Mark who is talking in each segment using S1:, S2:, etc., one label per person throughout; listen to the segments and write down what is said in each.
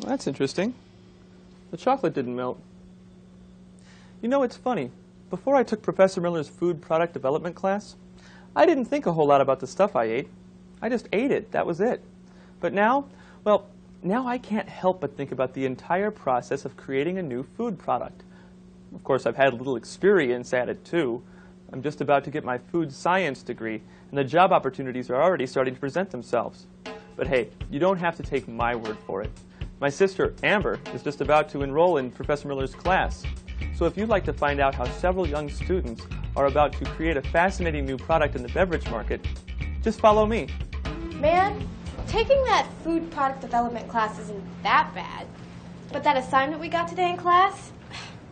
S1: That's interesting. The chocolate didn't melt. You know, it's funny. Before I took Professor Miller's food product development class, I didn't think a whole lot about the stuff I ate. I just ate it. That was it. But now, well, now I can't help but think about the entire process of creating a new food product. Of course, I've had a little experience at it, too. I'm just about to get my food science degree, and the job opportunities are already starting to present themselves. But hey, you don't have to take my word for it. My sister, Amber, is just about to enroll in Professor Miller's class. So if you'd like to find out how several young students are about to create a fascinating new product in the beverage market, just follow me.
S2: Man, taking that food product development class isn't that bad. But that assignment we got today in class,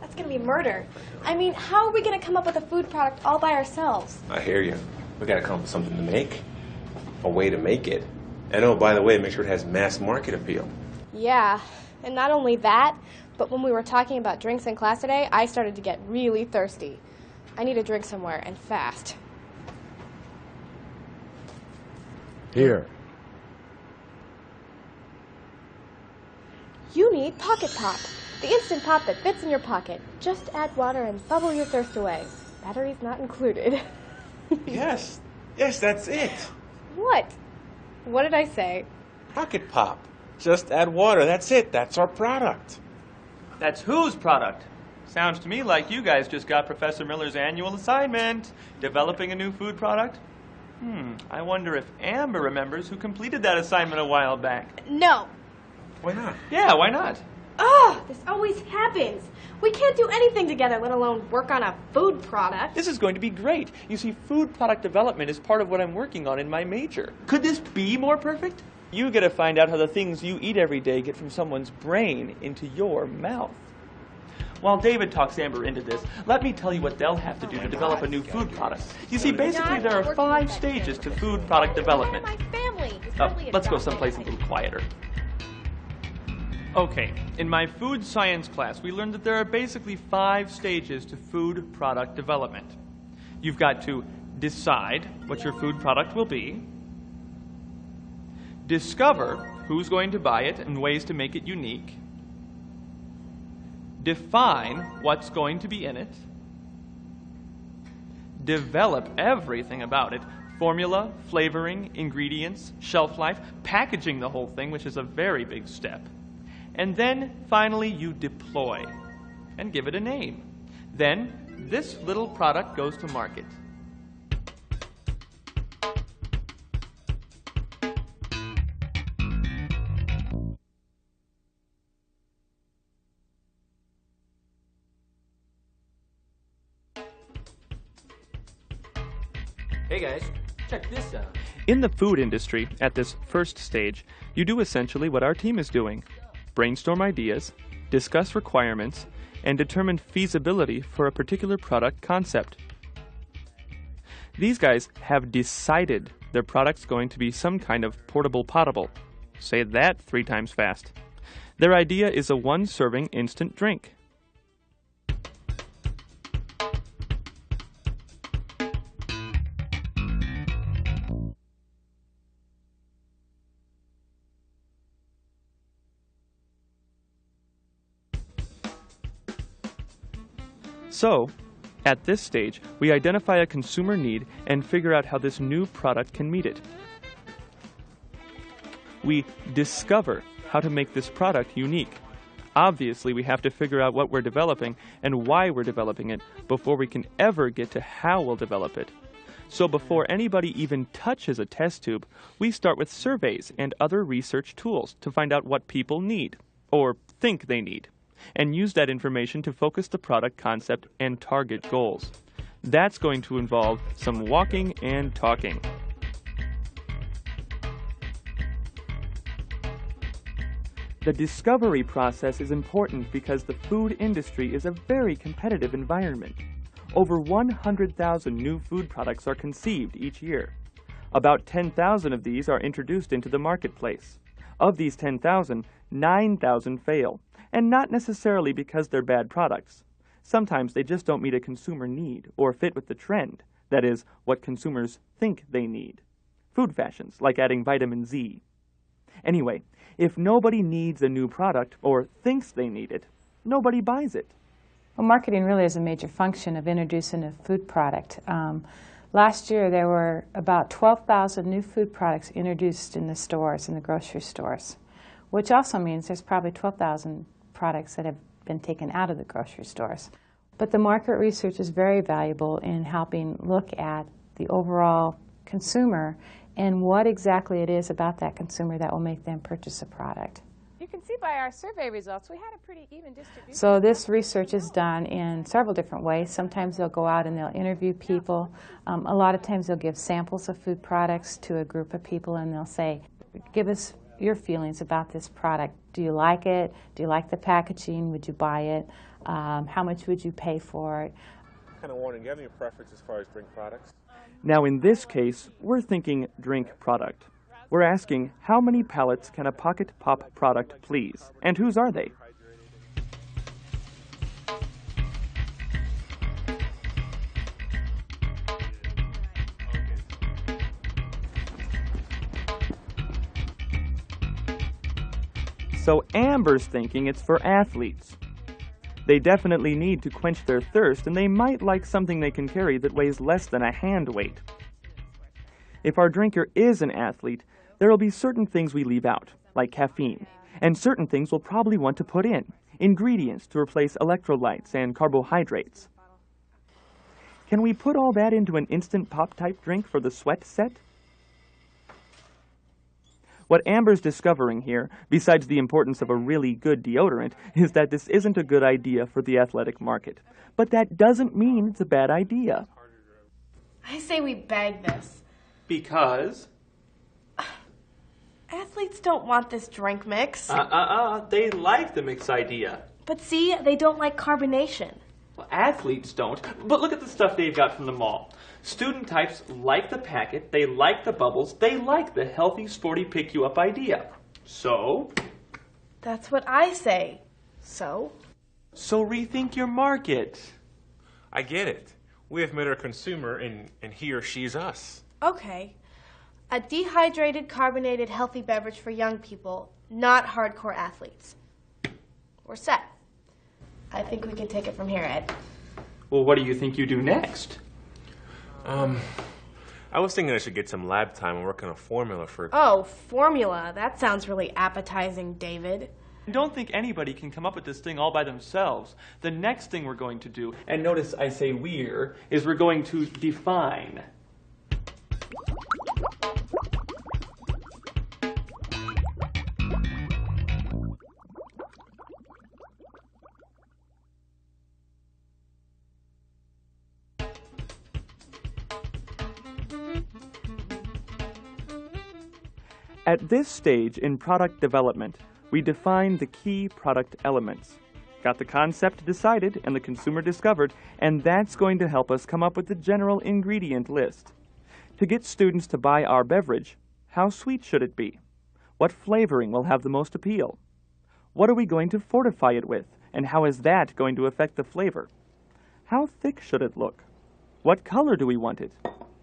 S2: that's going to be murder. I mean, how are we going to come up with a food product all by ourselves?
S3: I hear you. We got to come up with something to make, a way to make it. And oh, by the way, make sure it has mass market appeal.
S2: Yeah, and not only that, but when we were talking about drinks in class today, I started to get really thirsty. I need a drink somewhere, and fast.
S4: Here.
S2: You need Pocket Pop, the instant pop that fits in your pocket. Just add water and bubble your thirst away. Batteries not included.
S3: Yes, that's it.
S2: What? What did I say?
S3: Pocket Pop. Just add water. That's it. That's our product.
S1: That's whose product? Sounds to me like you guys just got Professor Miller's annual assignment, developing a new food product. I wonder if Amber remembers who completed that assignment a while back.
S2: No.
S3: Why not?
S1: Yeah, why not?
S2: Oh, this always happens. We can't do anything together, let alone work on a food product.
S1: This is going to be great. You see, food product development is part of what I'm working on in my major. Could this be more perfect? You get to find out how the things you eat every day get from someone's brain into your mouth. While David talks Amber into this, let me tell you what they'll have to do to develop a new food product. You see, basically there are 5 stages to food product development. Let's go someplace a little quieter. Okay, in my food science class, we learned that there are basically 5 stages to food product development. You've got to decide what your food product will be, discover who's going to buy it and ways to make it unique, define what's going to be in it, develop everything about it, formula, flavoring, ingredients, shelf life, packaging the whole thing, which is a very big step. And then, finally, you deploy and give it a name. Then, this little product goes to market.
S5: Hey guys, check this out.
S1: In the food industry, at this first stage, you do essentially what our team is doing. Brainstorm ideas, discuss requirements, and determine feasibility for a particular product concept. These guys have decided their product's going to be some kind of portable potable. Say that 3 times fast. Their idea is a 1-serving instant drink. So, at this stage, we identify a consumer need and figure out how this new product can meet it. We discover how to make this product unique. Obviously, we have to figure out what we're developing and why we're developing it before we can ever get to how we'll develop it. So before anybody even touches a test tube, we start with surveys and other research tools to find out what people need, or think they need, and use that information to focus the product concept and target goals. That's going to involve some walking and talking. The discovery process is important because the food industry is a very competitive environment. Over 100,000 new food products are conceived each year. About 10,000 of these are introduced into the marketplace. Of these 10,000, 9,000 fail, and not necessarily because they're bad products. Sometimes they just don't meet a consumer need or fit with the trend, that is, what consumers think they need. Food fashions, like adding vitamin Z. Anyway, if nobody needs a new product or thinks they need it, nobody buys it.
S6: Well, marketing really is a major function of introducing a food product. Last year there were about 12,000 new food products introduced in the stores, in the grocery stores, which also means there's probably 12,000 products that have been taken out of the grocery stores. But the market research is very valuable in helping look at the overall consumer and what exactly it is about that consumer that will make them purchase a product. You can see by our survey results we had a pretty even distribution. So this research is done in several different ways. Sometimes they'll go out and they'll interview people. A lot of times they'll give samples of food products to a group of people and they'll say, give us your feelings about this product. Do you like it? Do you like the packaging? Would you buy it? How much would you pay for it?
S3: Kind of wondering, do you have any preference as far as drink products?
S1: Now in this case, we're thinking drink product. We're asking, how many pallets can a Pocket Pop product please? And whose are they? So Amber's thinking it's for athletes. They definitely need to quench their thirst, and they might like something they can carry that weighs less than a hand weight. If our drinker is an athlete, there will be certain things we leave out, like caffeine, and certain things we'll probably want to put in, ingredients to replace electrolytes and carbohydrates. Can we put all that into an Instant Pop-type drink for the sweat set? What Amber's discovering here, besides the importance of a really good deodorant, is that this isn't a good idea for the athletic market. But that doesn't mean it's a bad idea.
S2: I say we bag this.
S1: Because?
S2: Athletes don't want this drink mix.
S1: They like the mix idea.
S2: But see, they don't like carbonation.
S1: Well, athletes don't. But look at the stuff they've got from the mall. Student types like the packet, they like the bubbles, they like the healthy, sporty, pick-you-up idea. So?
S2: That's what I say. So?
S1: So rethink your market.
S3: I get it. We have met our consumer, and he or she's us.
S2: Okay. A dehydrated, carbonated, healthy beverage for young people, not hardcore athletes. We're set. I think we can take it from here, Ed.
S1: Well, what do you think you do next?
S3: I was thinking I should get some lab time and work on a formula for...
S2: Oh, formula. That sounds really appetizing, David.
S1: I don't think anybody can come up with this thing all by themselves. The next thing we're going to do, and notice I say we're, is we're going to define. At this stage in product development, we define the key product elements. Got the concept decided and the consumer discovered, and that's going to help us come up with the general ingredient list. To get students to buy our beverage, how sweet should it be? What flavoring will have the most appeal? What are we going to fortify it with, and how is that going to affect the flavor? How thick should it look? What color do we want it?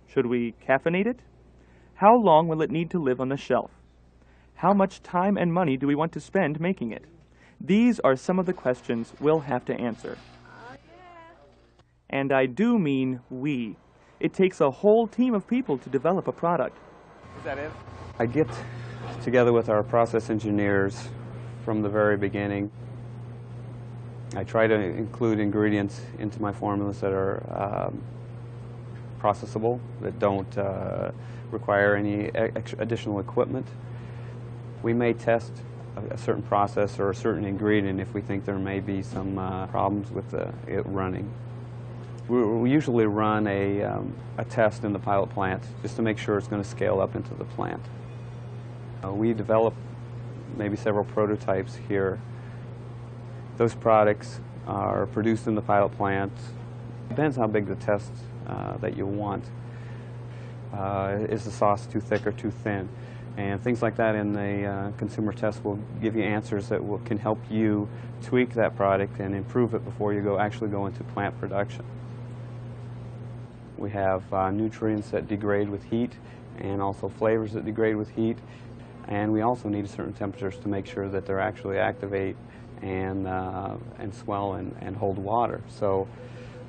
S1: Should we caffeinate it? How long will it need to live on the shelf? How much time and money do we want to spend making it? These are some of the questions we'll have to answer. And I do mean we. It takes a whole team of people to develop a product.
S3: Is that it?
S7: I get together with our process engineers from the very beginning. I try to include ingredients into my formulas that are processable, that don't require any additional equipment. We may test a certain process or a certain ingredient if we think there may be some problems with it running. We usually run a test in the pilot plant just to make sure it's going to scale up into the plant. We develop maybe several prototypes here. Those products are produced in the pilot plant. Depends how big the test that you want. Is the sauce too thick or too thin? And things like that in the consumer test will give you answers that can help you tweak that product and improve it before you actually go into plant production. We have nutrients that degrade with heat and also flavors that degrade with heat. and we also need certain temperatures to make sure that they're actually activate and swell and hold water. So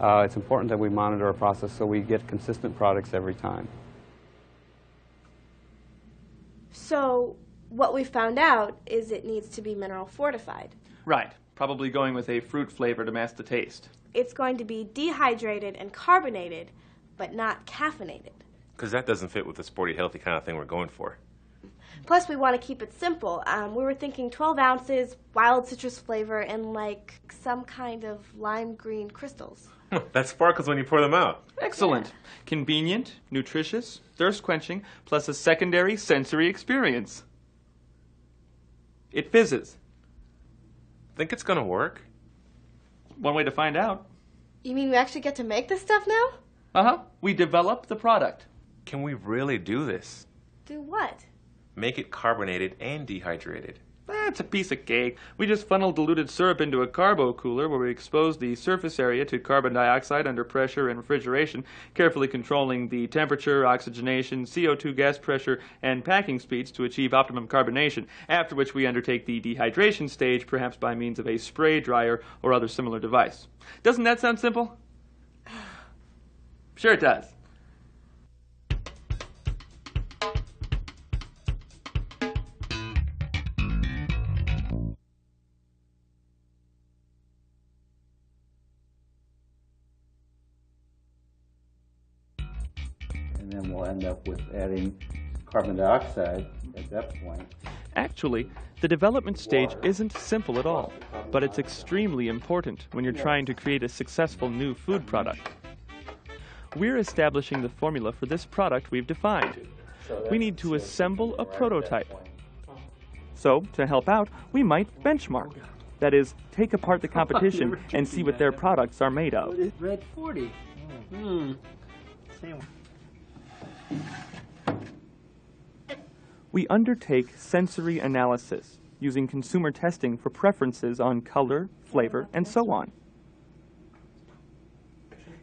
S7: it's important that we monitor our process so we get consistent products every time.
S2: So what we found out is it needs to be mineral fortified.
S1: Right. Probably going with a fruit flavor to mask the taste.
S2: It's going to be dehydrated and carbonated, but not caffeinated.
S3: Because that doesn't fit with the sporty, healthy kind of thing we're going for.
S2: Plus, we want to keep it simple. We were thinking 12 ounces, wild citrus flavor, and like some kind of lime green crystals.
S3: That sparkles when you pour them out.
S1: Excellent. Convenient, nutritious, thirst-quenching, plus a secondary sensory experience. It fizzes.
S3: Think it's going to work?
S1: One way to find out.
S2: You mean we actually get to make this stuff now?
S1: Uh-huh. We develop the product.
S3: Can we really do this?
S2: Do what?
S3: Make it carbonated and dehydrated.
S1: That's a piece of cake. We just funnel diluted syrup into a carbo cooler where we expose the surface area to carbon dioxide under pressure and refrigeration, carefully controlling the temperature, oxygenation, CO2 gas pressure, and packing speeds to achieve optimum carbonation, after which we undertake the dehydration stage, perhaps by means of a spray dryer or other similar device. Doesn't that sound simple? Sure it does.
S8: And then we'll end up with adding carbon dioxide at that point.
S1: Actually, the development stage isn't simple at all, but it's extremely important when you're trying to create a successful new food product. We're establishing the formula for this product we've defined. We need to assemble a prototype. So, to help out, we might benchmark. That is, take apart the competition and see what their products are made of.
S5: Red 40. Same.
S1: We undertake sensory analysis, using consumer testing for preferences on color, flavor, and so on.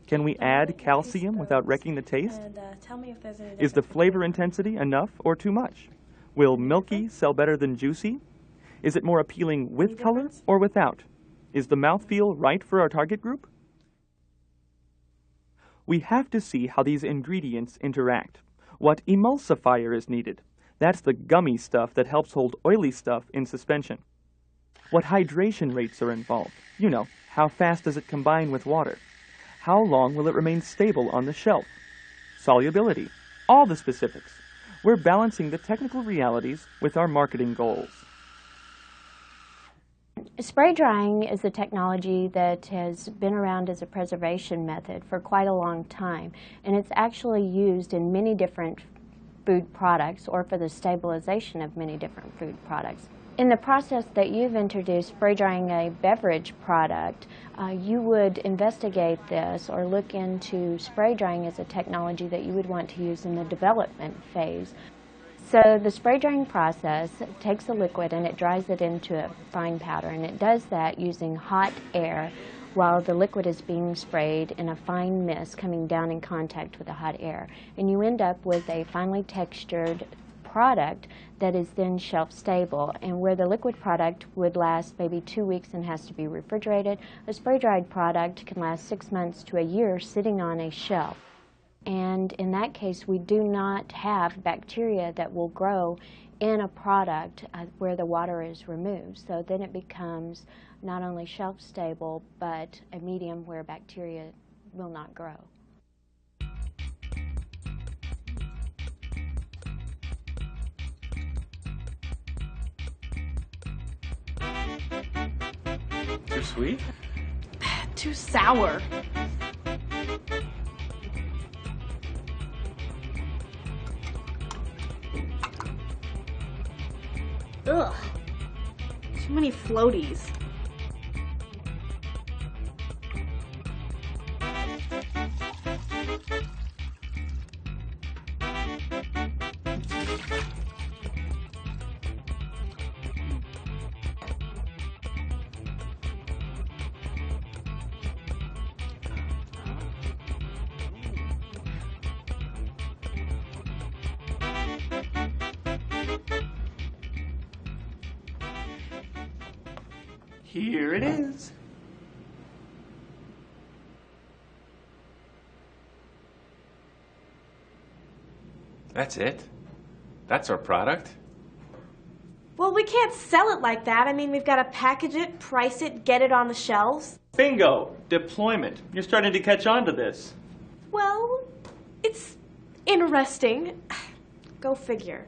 S1: Can we add calcium without wrecking the taste?
S2: And tell me if there's any
S1: Is the flavor intensity enough or too much? Will milky sell better than juicy? Is it more appealing with color or without? Is the mouthfeel right for our target group? We have to see how these ingredients interact. What emulsifier is needed? That's the gummy stuff that helps hold oily stuff in suspension. What hydration rates are involved? You know, how fast does it combine with water? How long will it remain stable on the shelf? Solubility. All the specifics. We're balancing the technical realities with our marketing goals.
S9: Spray drying is a technology that has been around as a preservation method for quite a long time, and it's actually used in many different food products or for the stabilization of many different food products. In the process that you've introduced, spray drying a beverage product, you would investigate this or look into spray drying as a technology that you would want to use in the development phase. So the spray drying process takes a liquid and it dries it into a fine powder, and it does that using hot air while the liquid is being sprayed in a fine mist coming down in contact with the hot air. And you end up with a finely textured product that is then shelf stable, and where the liquid product would last maybe 2 weeks and has to be refrigerated, a spray dried product can last 6 months to a year sitting on a shelf. And in that case, we do not have bacteria that will grow in a product where the water is removed. So then it becomes not only shelf stable, but a medium where bacteria will not grow.
S3: Too sweet?
S2: Too sour. Ugh. Too many floaties.
S1: Here it is.
S3: That's it? That's our product?
S2: Well, we can't sell it like that. I mean, we've got to package it, price it, get it on the shelves.
S1: Bingo! Deployment. You're starting to catch on to this.
S2: Well, it's interesting. Go figure.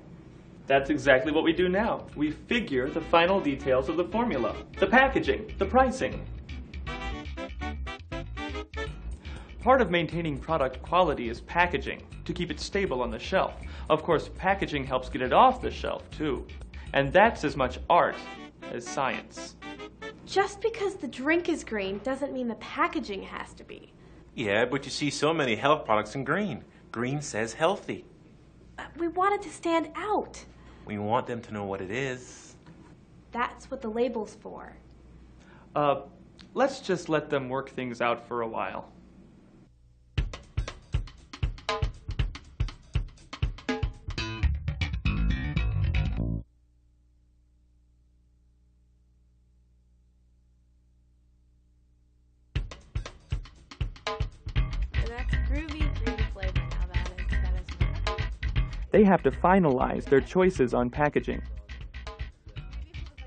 S1: That's exactly what we do now. We figure the final details of the formula. The packaging, the pricing. Part of maintaining product quality is packaging, to keep it stable on the shelf. Of course, packaging helps get it off the shelf, too. And that's as much art as science.
S2: Just because the drink is green doesn't mean the packaging has to be.
S3: Yeah, but you see so many health products in green. Green says healthy.
S2: We want it to stand out.
S3: We want them to know what it is.
S2: That's what the label's for.
S1: Let's just let them work things out for a while.
S2: That's groovy green flavor now, that is.
S1: They have to finalize their choices on packaging.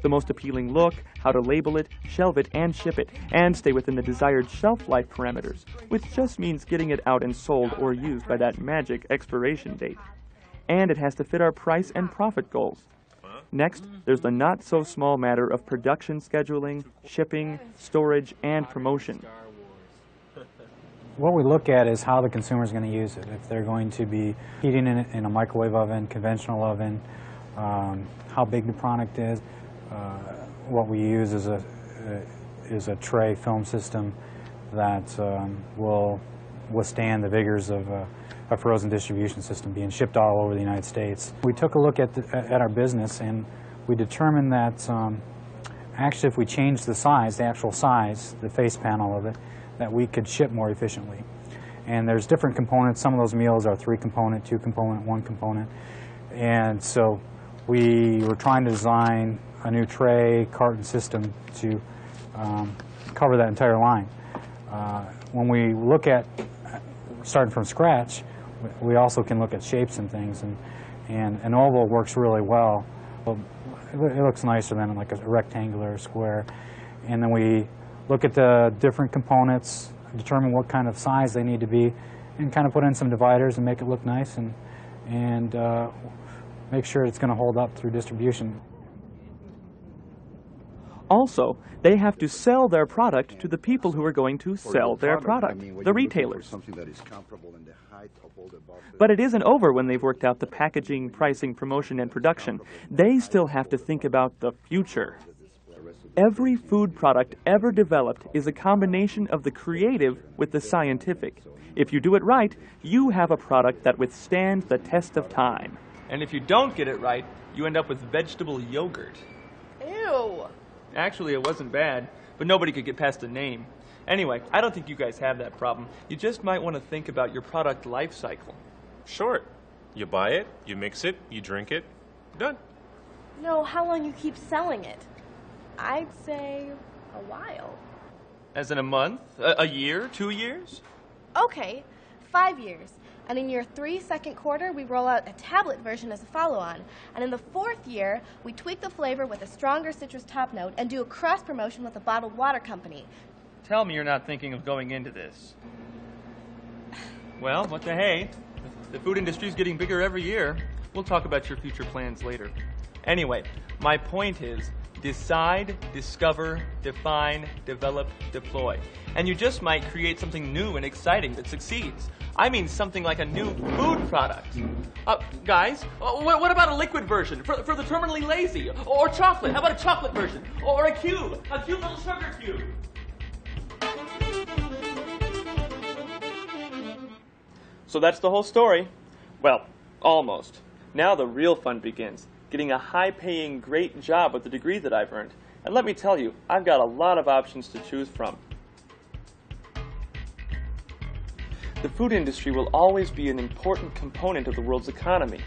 S1: The most appealing look, how to label it, shelve it, and ship it, and stay within the desired shelf life parameters, which just means getting it out and sold or used by that magic expiration date. And it has to fit our price and profit goals. Next, there's the not-so-small matter of production scheduling, shipping, storage, and promotion.
S10: What we look at is how the consumer is going to use it. If they're going to be heating it in a microwave oven, conventional oven, how big the product is. What we use is a tray film system that will withstand the vigors of a frozen distribution system being shipped all over the United States. We took a look at our business, and we determined that actually if we changed the size, the actual size, the face panel of it, that we could ship more efficiently. And there's different components. Some of those meals are 3-component, 2-component, 1-component. And so we were trying to design a new tray carton system to cover that entire line. When we look at starting from scratch, we also can look at shapes and things, and an oval works really well. It looks nicer than like a rectangular or square. And then we look at the different components, determine what kind of size they need to be, and kind of put in some dividers and make it look nice, and make sure it's going to hold up through distribution.
S1: Also, they have to sell their product to the people who are going to sell their product, the retailers. But it isn't over when they've worked out the packaging, pricing, promotion, and production. They still have to think about the future. Every food product ever developed is a combination of the creative with the scientific. If you do it right, you have a product that withstands the test of time. And if you don't get it right, you end up with vegetable yogurt.
S2: Ew.
S1: Actually, it wasn't bad, but nobody could get past the name. Anyway, I don't think you guys have that problem. You just might want to think about your product life cycle.
S3: Short. You buy it, you mix it, you drink it, done.
S2: No, how long you keep selling it? I'd say a while.
S1: As in a month? A year? 2 years?
S2: Okay, 5 years. And in year 3, second quarter, we roll out a tablet version as a follow-on. And in the 4th year, we tweak the flavor with a stronger citrus top note and do a cross-promotion with a bottled water company.
S1: Tell me you're not thinking of going into this. Well, what the hey? The food industry's getting bigger every year. We'll talk about your future plans later. Anyway, my point is, decide, discover, define, develop, deploy. And you just might create something new and exciting that succeeds. I mean something like a new food product. Guys, what about a liquid version for the terminally lazy? Or chocolate? How about a chocolate version? Or a cute little sugar cube? So that's the whole story. Well, almost. Now the real fun begins. Getting a high-paying, great job with the degree that I've earned. And let me tell you, I've got a lot of options to choose from. The food industry will always be an important component of the world's economy.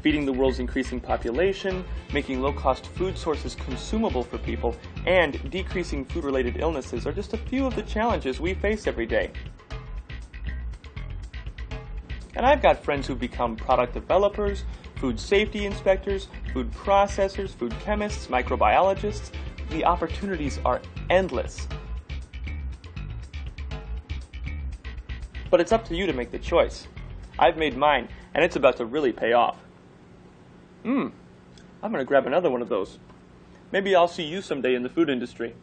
S1: Feeding the world's increasing population, making low-cost food sources consumable for people, and decreasing food-related illnesses are just a few of the challenges we face every day. And I've got friends who've become product developers, food safety inspectors, food processors, food chemists, microbiologists. The opportunities are endless. But it's up to you to make the choice. I've made mine, and it's about to really pay off. I'm going to grab another one of those. Maybe I'll see you someday in the food industry.